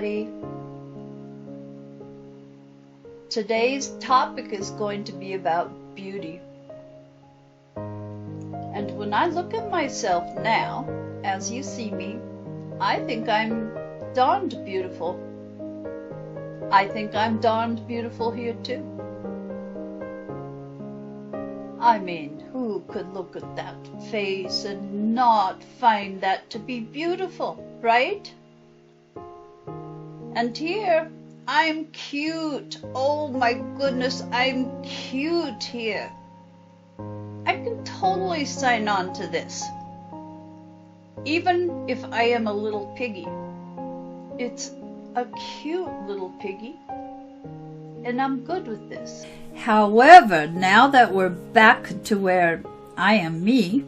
everybody. Today's topic is going to be about beauty. And when I look at myself now, as you see me, I think I'm darned beautiful. I think I'm darned beautiful here too. I mean, who could look at that face and not find that to be beautiful, right? And here, I'm cute. Oh my goodness, I'm cute here. I can totally sign on to this. Even if I am a little piggy. It's a cute little piggy. And I'm good with this. However, now that we're back to where I am me,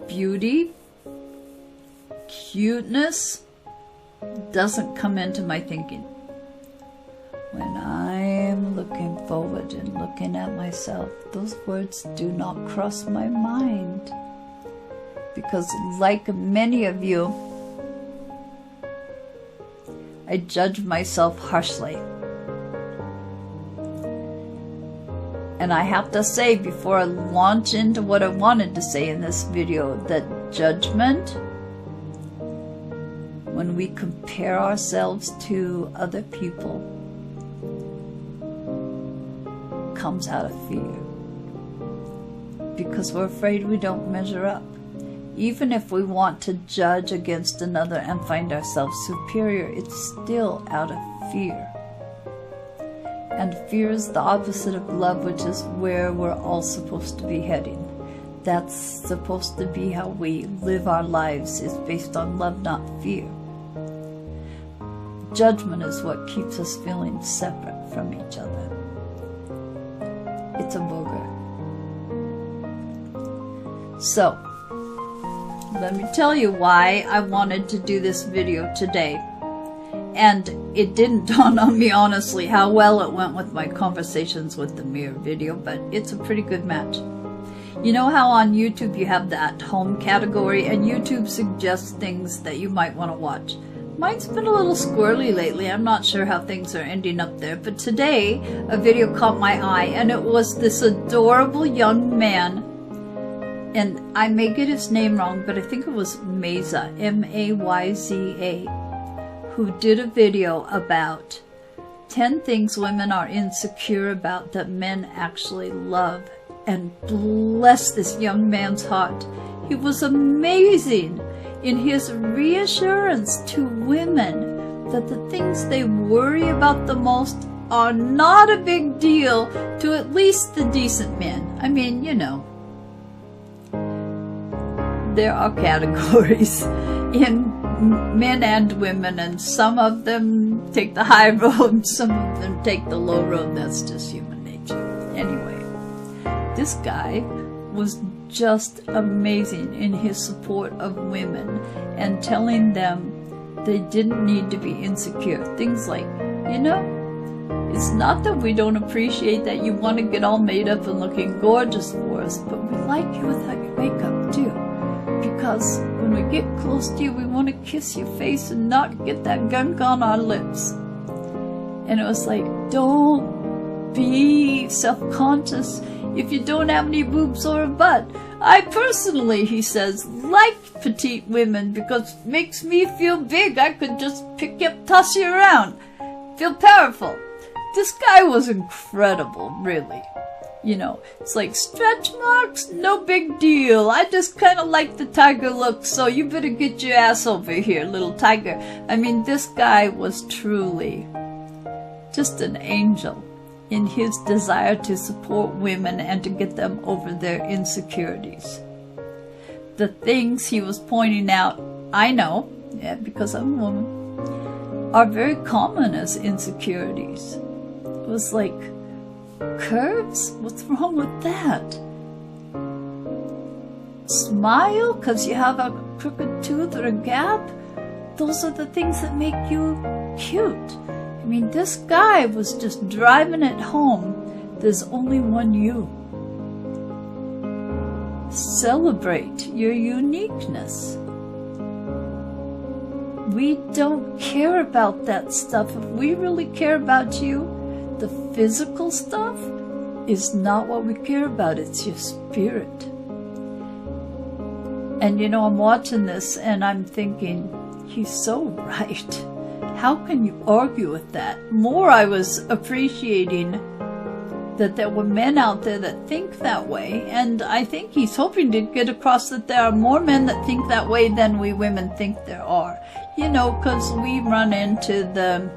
beauty, cuteness doesn't come into my thinking. When I'm looking forward and looking at myself, those words do not cross my mind. Because like many of you, I judge myself harshly. And I have to say, before I launch into what I wanted to say in this video, that judgment, when we compare ourselves to other people, comes out of fear. Because we're afraid we don't measure up. Even if we want to judge against another and find ourselves superior, it's still out of fear. And fear is the opposite of love, which is where we're all supposed to be heading. That's supposed to be how we live our lives, is based on love, not fear. Judgment is what keeps us feeling separate from each other. It's a booger. So, let me tell you why I wanted to do this video today. And it didn't dawn on me, honestly, how well it went with my conversations with the mirror video, but it's a pretty good match. You know how on YouTube you have that home category, and YouTube suggests things that you might want to watch. Mine's been a little squirrely lately. I'm not sure how things are ending up there, but today a video caught my eye, and it was this adorable young man, and I may get his name wrong, but I think it was Mayza, M-A-Y-Z-A, who did a video about 10 things women are insecure about that men actually love. And bless this young man's heart. He was amazing in his reassurance to women that the things they worry about the most are not a big deal to at least the decent men. I mean, you know, there are categories in men and women, and some of them take the high road, some of them take the low road. That's just human nature. Anyway, this guy was just amazing in his support of women and telling them they didn't need to be insecure. Things like, you know, it's not that we don't appreciate that you want to get all made up and looking gorgeous for us, but we like you without your makeup too. Because when we get close to you, we want to kiss your face and not get that gunk on our lips. And it was like, don't be self-conscious if you don't have any boobs or a butt. I personally, he says, like petite women because it makes me feel big. I could just pick you up, toss you around, feel powerful. This guy was incredible, really. You know, it's like, stretch marks, no big deal. I just kind of like the tiger look, so you better get your ass over here, little tiger. I mean, this guy was truly just an angel in his desire to support women and to get them over their insecurities. The things he was pointing out, I know, yeah, because I'm a woman, are very common as insecurities. It was like, curves? What's wrong with that? Smile because you have a crooked tooth or a gap? Those are the things that make you cute. I mean, this guy was just driving it home. There's only one you. Celebrate your uniqueness. we don't care about that stuff. If we really care about you, the physical stuff is not what we care about. It's your spirit. And you know, I'm watching this and I'm thinking, he's so right. How can you argue with that? More, I was appreciating that there were men out there that think that way, and I think he's hoping to get across that there are more men that think that way than we women think there are. You know, because we run into the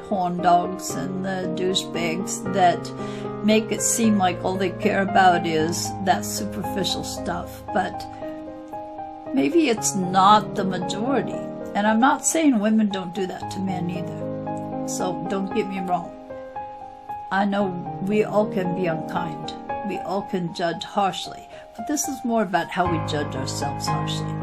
horn dogs and the douchebags that make it seem like all they care about is that superficial stuff, but maybe it's not the majority. And I'm not saying women don't do that to men either, so don't get me wrong. I know we all can be unkind. We all can judge harshly. But this is more about how we judge ourselves harshly.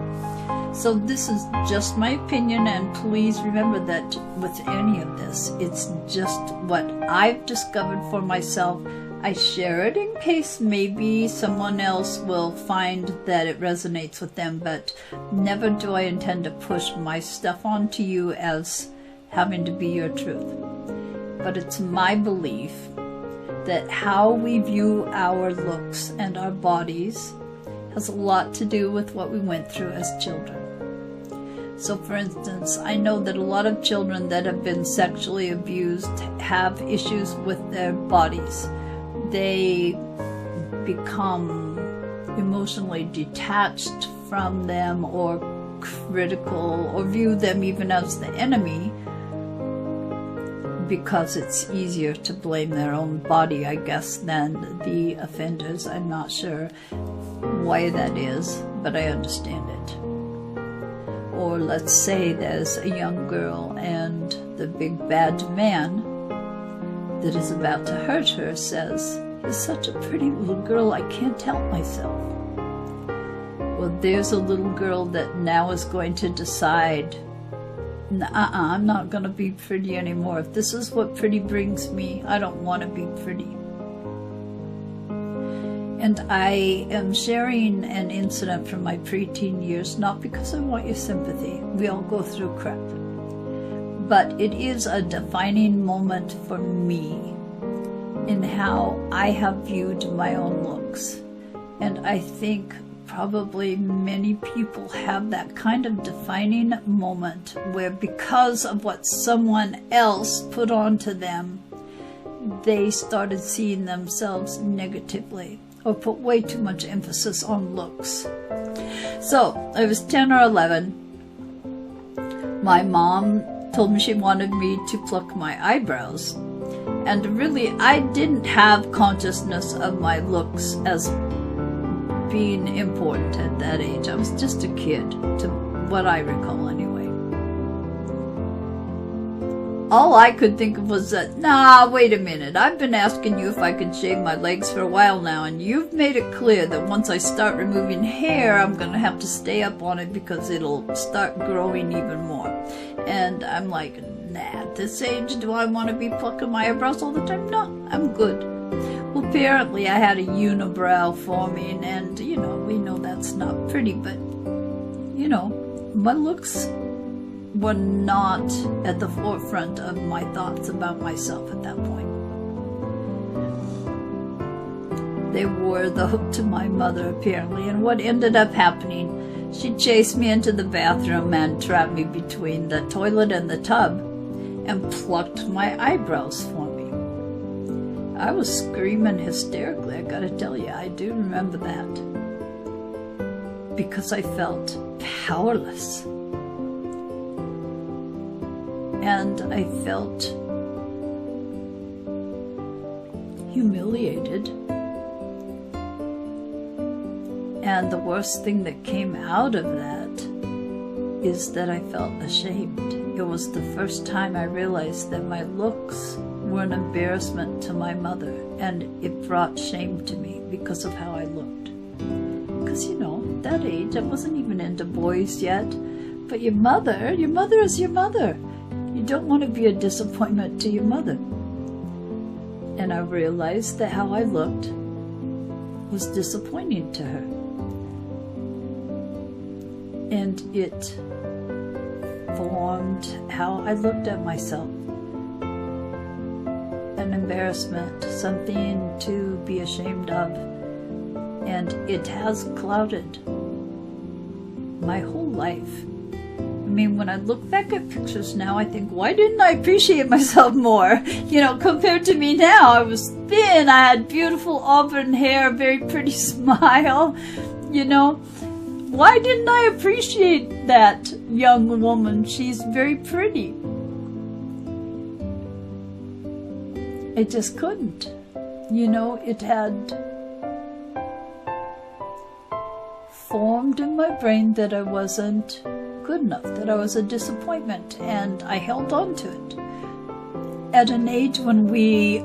So this is just my opinion, and please remember that with any of this, it's just what I've discovered for myself. I share it in case maybe someone else will find that it resonates with them, but never do I intend to push my stuff onto you as having to be your truth. But it's my belief that how we view our looks and our bodies has a lot to do with what we went through as children. So for instance, I know that a lot of children that have been sexually abused have issues with their bodies. They become emotionally detached from them, or critical, or view them even as the enemy, because it's easier to blame their own body, I guess, than the offenders. I'm not sure why that is, but I understand it. Or let's say there's a young girl and the big bad man that is about to hurt her says, "You're such a pretty little girl, I can't help myself." Well, there's a little girl that now is going to decide, I'm not going to be pretty anymore. If this is what pretty brings me, I don't want to be pretty. And I am sharing an incident from my preteen years, not because I want your sympathy. We all go through crap. But it is a defining moment for me in how I have viewed my own looks. And I think probably many people have that kind of defining moment where, because of what someone else put onto them, they started seeing themselves negatively or put way too much emphasis on looks. So I was 10 or 11. My mom told me she wanted me to pluck my eyebrows. And really, I didn't have consciousness of my looks as being important at that age. I was just a kid, to what I recall anyway. All I could think of was that, nah, wait a minute, I've been asking you if I could shave my legs for a while now, and you've made it clear that once I start removing hair, I'm going to have to stay up on it because it'll start growing even more. And I'm like, nah, at this age, do I want to be plucking my eyebrows all the time? No, I'm good. Well, apparently I had a unibrow forming, and, you know, we know that's not pretty, but, you know, my looks were not at the forefront of my thoughts about myself at that point. They were, though, to my mother, apparently, and what ended up happening, she chased me into the bathroom and trapped me between the toilet and the tub and plucked my eyebrows for me. I was screaming hysterically, I gotta tell you. I do remember that. Because I felt powerless. And I felt humiliated. And the worst thing that came out of that is that I felt ashamed. It was the first time I realized that my looks were an embarrassment to my mother, and it brought shame to me because of how I looked. Because, you know, at that age, I wasn't even into boys yet. But your mother is your mother. You don't want to be a disappointment to your mother. And I realized that how I looked was disappointing to her. And it formed formed how I looked at myself. An embarrassment, something to be ashamed of, and it has clouded my whole life. I mean, when I look back at pictures now, I think, why didn't I appreciate myself more? You know, compared to me now, I was thin, I had beautiful auburn hair, very pretty smile, you know. Why didn't I appreciate that young woman? She's very pretty. I just couldn't. You know, it had formed in my brain that I wasn't good enough, that I was a disappointment, and I held on to it. At an age when we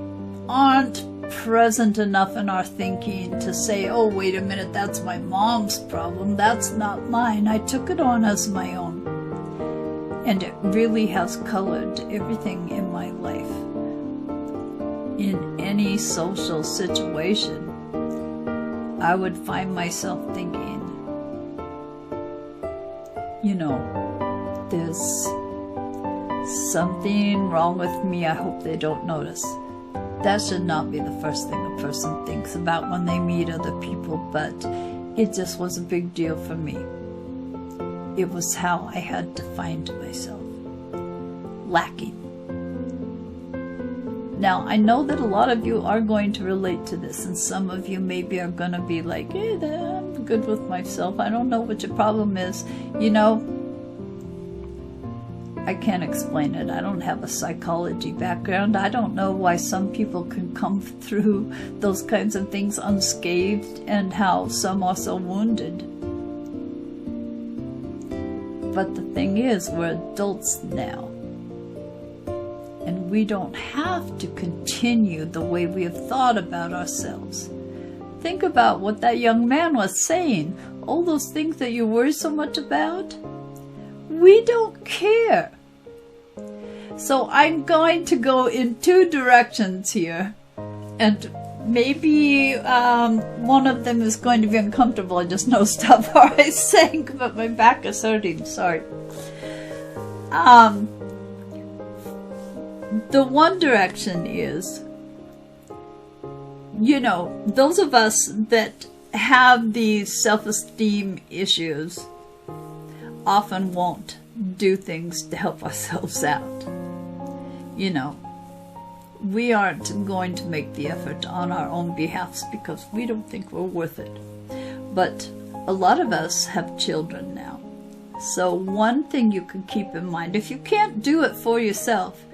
aren't present enough in our thinking to say, oh, wait a minute, that's my mom's problem, that's not mine. I took it on as my own. And it really has colored everything in my life. In any social situation, I would find myself thinking, you know, there's something wrong with me. I hope they don't notice. That should not be the first thing a person thinks about when they meet other people, but it just was a big deal for me. It was how I had to find myself. Lacking. Now, I know that a lot of you are going to relate to this, and some of you maybe are going to be like, hey, I'm good with myself. I don't know what your problem is. You know, I can't explain it. I don't have a psychology background. I don't know why some people can come through those kinds of things unscathed and how some are so wounded. But the thing is, we're adults now. And we don't have to continue the way we have thought about ourselves. Think about what that young man was saying. All those things that you worry so much about. We don't care. So I'm going to go in two directions here. And maybe one of them is going to be uncomfortable. I just know stuff I sank, but my back is hurting. Sorry. The one direction is, you know, those of us that have these self-esteem issues often won't do things to help ourselves out. You know, we aren't going to make the effort on our own behalfs because we don't think we're worth it. But a lot of us have children now. So one thing you can keep in mind, if you can't do it for yourself,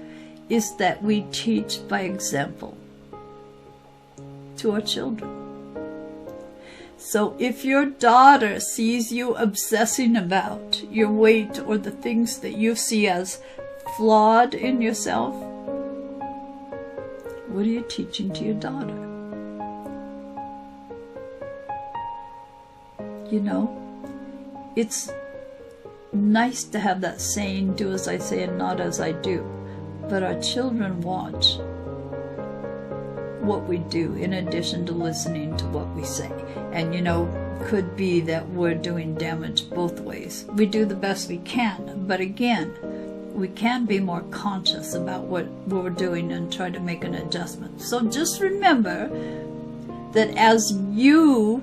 is that we teach by example to our children. So if your daughter sees you obsessing about your weight or the things that you see as flawed in yourself, what are you teaching to your daughter? You know, it's nice to have that saying, do as I say and not as I do. But our children watch what we do in addition to listening to what we say. And you know, could be that we're doing damage both ways. We do the best we can, but again, we can be more conscious about what we're doing and try to make an adjustment. So just remember that as you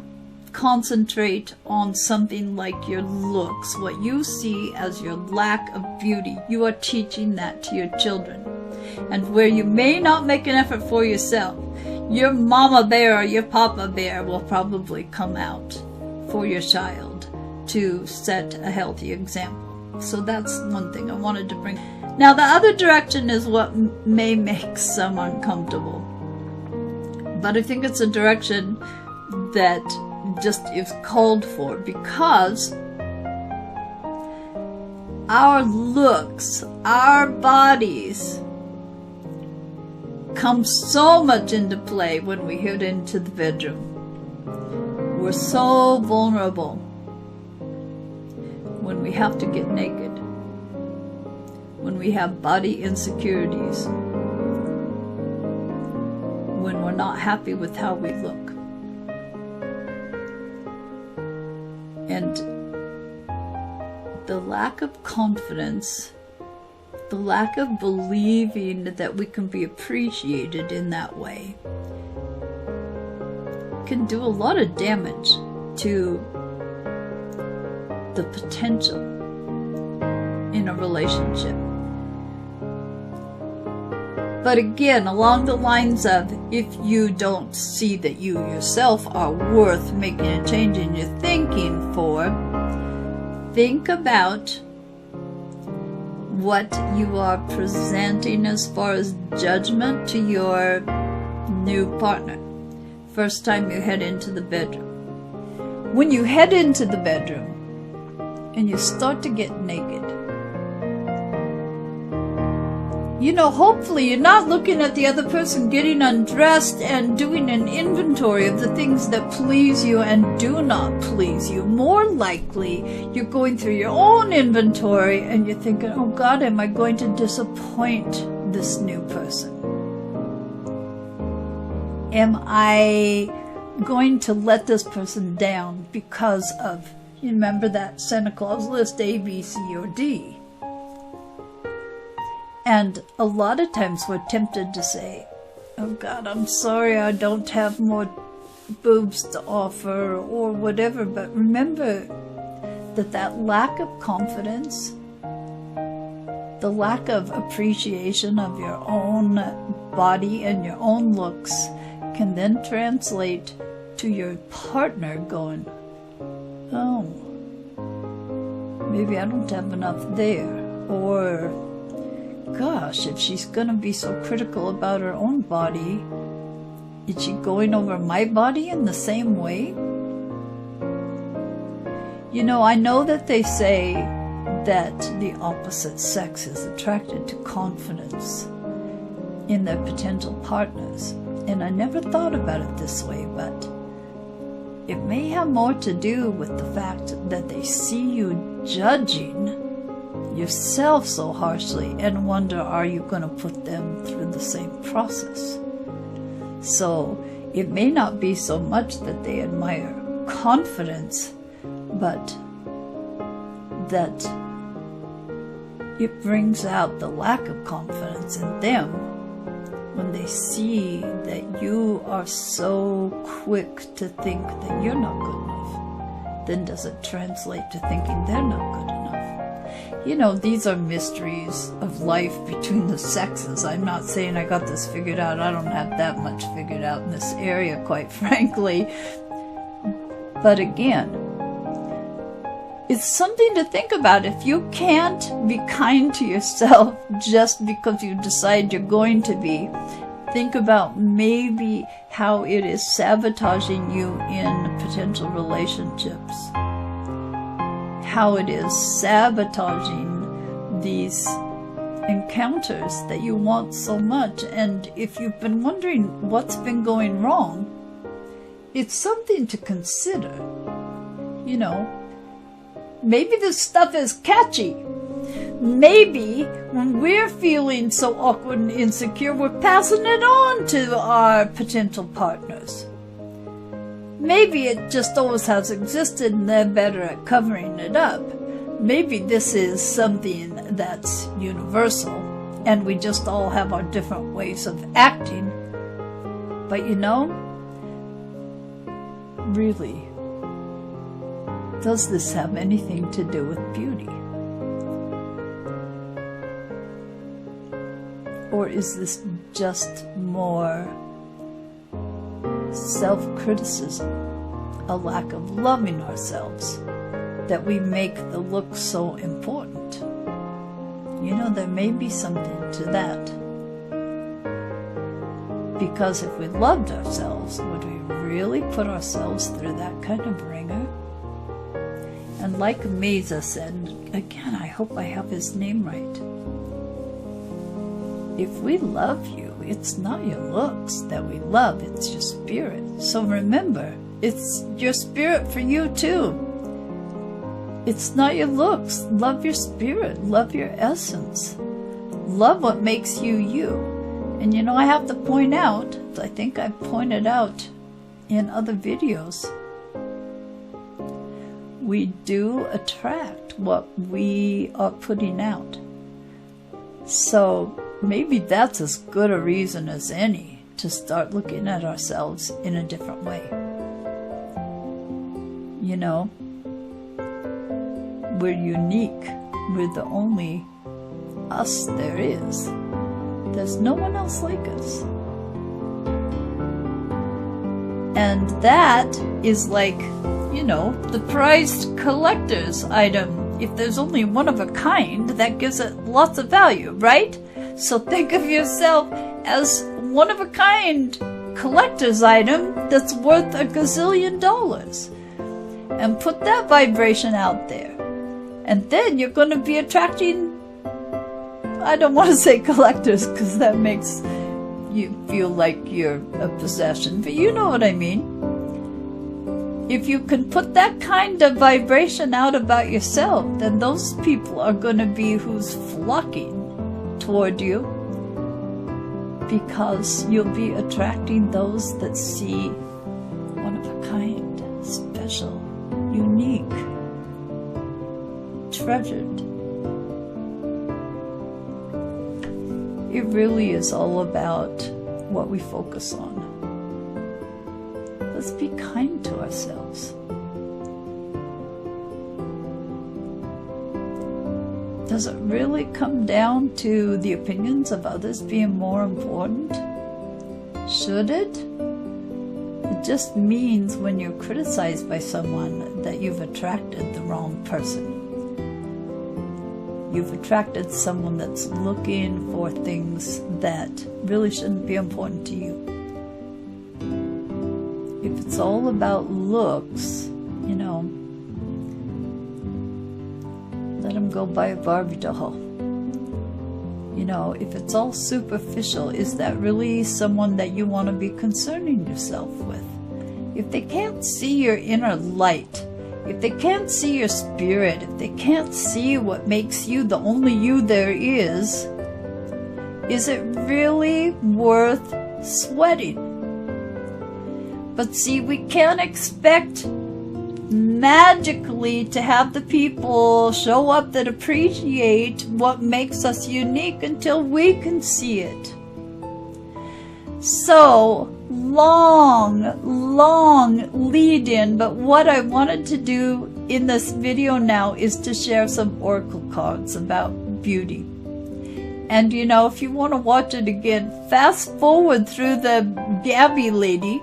concentrate on something like your looks, what you see as your lack of beauty, you are teaching that to your children. And where you may not make an effort for yourself, your mama bear or your papa bear will probably come out for your child to set a healthy example. So that's one thing I wanted to bring. Now the other direction is what may make some uncomfortable. But I think it's a direction that just is called for, because our looks, our bodies come so much into play when we head into the bedroom. We're so vulnerable when we have to get naked, when we have body insecurities, when we're not happy with how we look. And the lack of confidence the lack of believing that we can be appreciated in that way can do a lot of damage to the potential in a relationship. But again, along the lines of, if you don't see that you yourself are worth making a change in your thinking for, think about what you are presenting as far as judgment to your new partner. First time you head into the bedroom. When you head into the bedroom and you start to get naked, you know, hopefully you're not looking at the other person getting undressed and doing an inventory of the things that please you and do not please you. More likely, you're going through your own inventory and you're thinking, oh God, am I going to disappoint this new person? Am I going to let this person down because of, you remember that Santa Claus list, A, B, C, or D? And a lot of times we're tempted to say, oh God, I'm sorry I don't have more boobs to offer or whatever. But remember that lack of confidence, the lack of appreciation of your own body and your own looks can then translate to your partner going, oh, maybe I don't have enough there. Or, gosh, if she's going to be so critical about her own body, is she going over my body in the same way? You know, I know that they say that the opposite sex is attracted to confidence in their potential partners. And I never thought about it this way, but it may have more to do with the fact that they see you judging yourself so harshly and wonder, are you going to put them through the same process? So it may not be so much that they admire confidence, but that it brings out the lack of confidence in them when they see that you are so quick to think that you're not good enough. Then does it translate to thinking they're not good enough? You know, these are mysteries of life between the sexes. I'm not saying I got this figured out. I don't have that much figured out in this area, quite frankly. But again, it's something to think about. If you can't be kind to yourself just because you decide you're going to be, think about maybe how it is sabotaging you in potential relationships. How it is sabotaging these encounters that you want so much. And if you've been wondering what's been going wrong, it's something to consider. You know, maybe this stuff is catchy. Maybe when we're feeling so awkward and insecure, we're passing it on to our potential partners. Maybe it just always has existed and they're better at covering it up. Maybe this is something that's universal and we just all have our different ways of acting. But you know, really, does this have anything to do with beauty? Or is this just more self-criticism, a lack of loving ourselves, that we make the look so important? You know, there may be something to that. Because if we loved ourselves, would we really put ourselves through that kind of ringer? And like Mesa said, again, I hope I have his name right. If we love you, it's not your looks that we love, it's your spirit. So remember, it's your spirit for you too. It's not your looks. Love your spirit. Love your essence. Love what makes you you. And you know, I have to point out, I think I pointed out in other videos, we do attract what we are putting out. So maybe that's as good a reason as any to start looking at ourselves in a different way. You know, we're unique. We're the only us there is. There's no one else like us. And that is like, you know, the prized collector's item. If there's only one of a kind, that gives it lots of value, right? So think of yourself as one of a kind collector's item that's worth $1 gazillion. And put that vibration out there. And then you're going to be attracting, I don't want to say collectors because that makes you feel like you're a possession, but you know what I mean. If you can put that kind of vibration out about yourself, then those people are going to be who's flocking toward you, because you'll be attracting those that see one of a kind, special, unique, treasured. It really is all about what we focus on. Let's be kind to ourselves. Does it really come down to the opinions of others being more important? Should it? It just means when you're criticized by someone that you've attracted the wrong person. You've attracted someone that's looking for things that really shouldn't be important to you. If it's all about looks, you know, let them go buy a Barbie doll. You know, if it's all superficial, is that really someone that you want to be concerning yourself with? If they can't see your inner light, if they can't see your spirit, if they can't see what makes you the only you there is it really worth sweating? But see, we can't expect magically to have the people show up that appreciate what makes us unique until we can see it. So, long lead in, but what I wanted to do in this video now is to share some oracle cards about beauty. And you know, if you want to watch it again, fast forward through the Gabby lady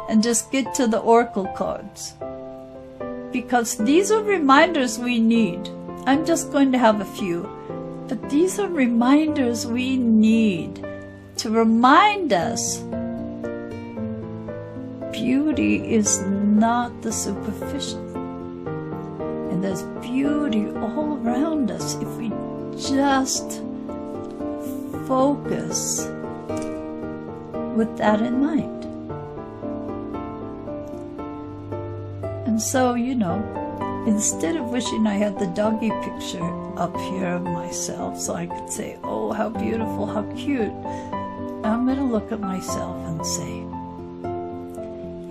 and just get to the oracle cards. Because these are reminders we need. I'm just going to have a few. But these are reminders we need to remind us beauty is not the superficial. And there's beauty all around us if we just focus with that in mind. And so, you know, instead of wishing I had the doggy picture up here of myself so I could say, oh, how beautiful, how cute, I'm going to look at myself and say,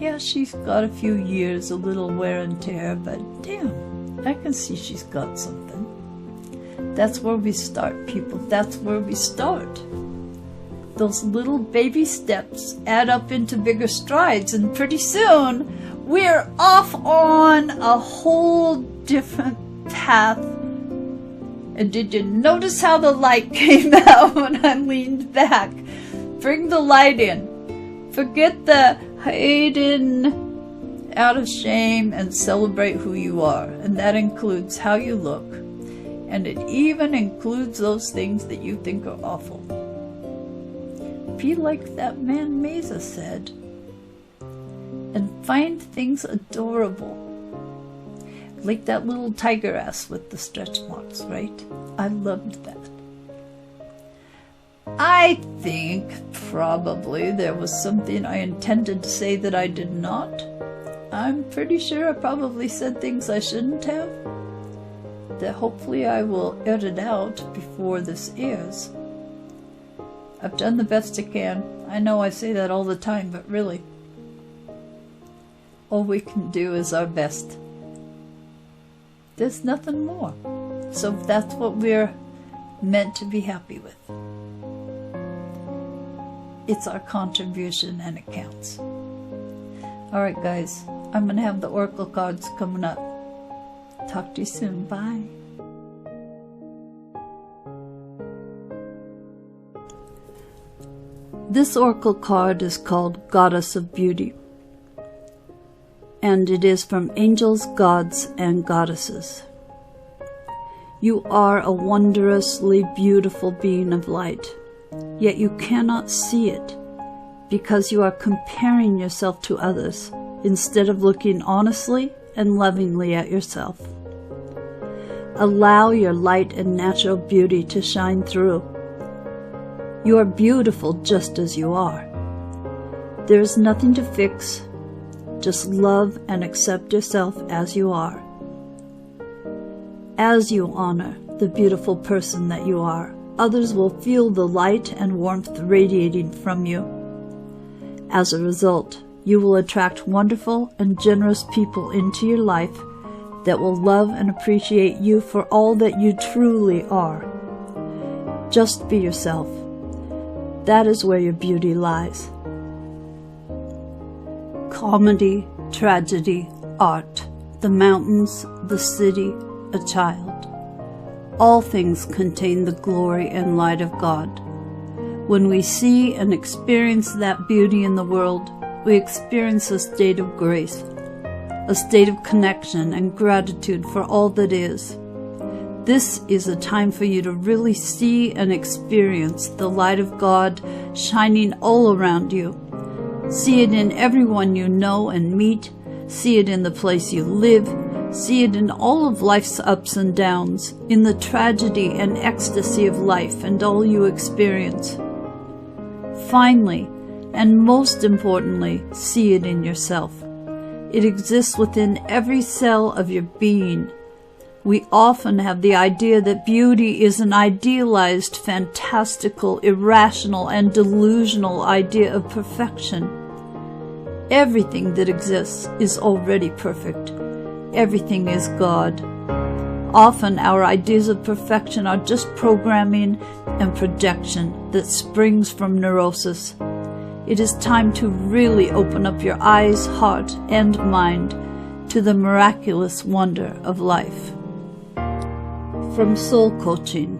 yeah, she's got a few years, a little wear and tear, but damn, I can see she's got something. That's where we start, people. That's where we start. Those little baby steps add up into bigger strides, and pretty soon we're off on a whole different path. And did you notice how the light came out when I leaned back? Bring the light in. Forget the hiding out of shame and celebrate who you are. And that includes how you look. And it even includes those things that you think are awful. Be like that man Mesa said. And find things adorable. Like that little tiger ass with the stretch marks, right? I loved that. I think probably there was something I intended to say that I did not. I'm pretty sure I probably said things I shouldn't have, that hopefully I will edit out before this airs. I've done the best I can. I know I say that all the time, but really, all we can do is our best. There's nothing more. So if that's what we're meant to be happy with. It's our contribution and it counts. All right, guys, I'm going to have the oracle cards coming up. Talk to you soon. Bye. This oracle card is called Goddess of Beauty, and it is from Angels, Gods, and Goddesses. You are a wondrously beautiful being of light, yet you cannot see it because you are comparing yourself to others instead of looking honestly and lovingly at yourself. Allow your light and natural beauty to shine through. You are beautiful just as you are. There is nothing to fix. Just love and accept yourself as you are. As you honor the beautiful person that you are, others will feel the light and warmth radiating from you. As a result, you will attract wonderful and generous people into your life that will love and appreciate you for all that you truly are. Just be yourself. That is where your beauty lies. Comedy, tragedy, art, the mountains, the city, a child. All things contain the glory and light of God. When we see and experience that beauty in the world, we experience a state of grace, a state of connection and gratitude for all that is. This is a time for you to really see and experience the light of God shining all around you. See it in everyone you know and meet. See it in the place you live. See it in all of life's ups and downs, in the tragedy and ecstasy of life and all you experience. Finally, and most importantly, see it in yourself. It exists within every cell of your being. We often have the idea that beauty is an idealized, fantastical, irrational, and delusional idea of perfection. Everything that exists is already perfect. Everything is God. Often our ideas of perfection are just programming and projection that springs from neurosis. It is time to really open up your eyes, heart, and mind to the miraculous wonder of life. From Soul Coaching.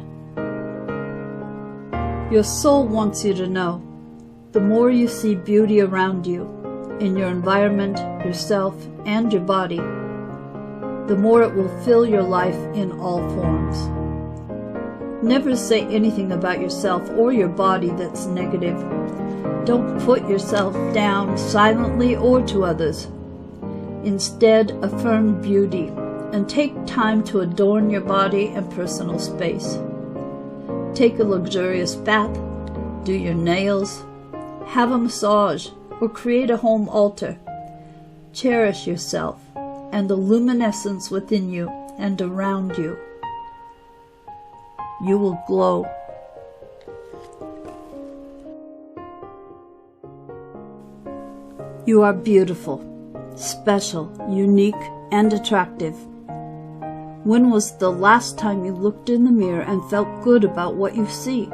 Your soul wants you to know, the more you see beauty around you, in your environment, yourself, and your body, the more it will fill your life in all forms. Never say anything about yourself or your body that's negative. Don't put yourself down silently or to others. Instead, affirm beauty and take time to adorn your body and personal space. Take a luxurious bath, do your nails, have a massage, or create a home altar. Cherish yourself and the luminescence within you and around you. You will glow. You are beautiful, special, unique, and attractive. When was the last time you looked in the mirror and felt good about what you see?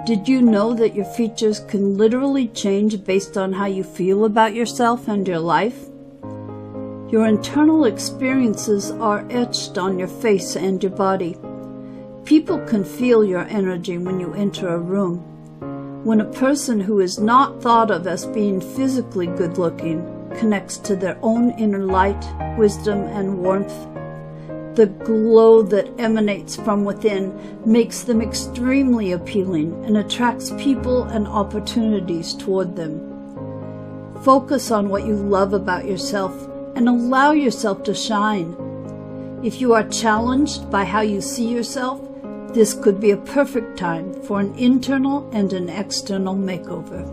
Did you know that your features can literally change based on how you feel about yourself and your life? Your internal experiences are etched on your face and your body. People can feel your energy when you enter a room. When a person who is not thought of as being physically good-looking connects to their own inner light, wisdom, and warmth, the glow that emanates from within makes them extremely appealing and attracts people and opportunities toward them. Focus on what you love about yourself and allow yourself to shine. If you are challenged by how you see yourself, this could be a perfect time for an internal and an external makeover.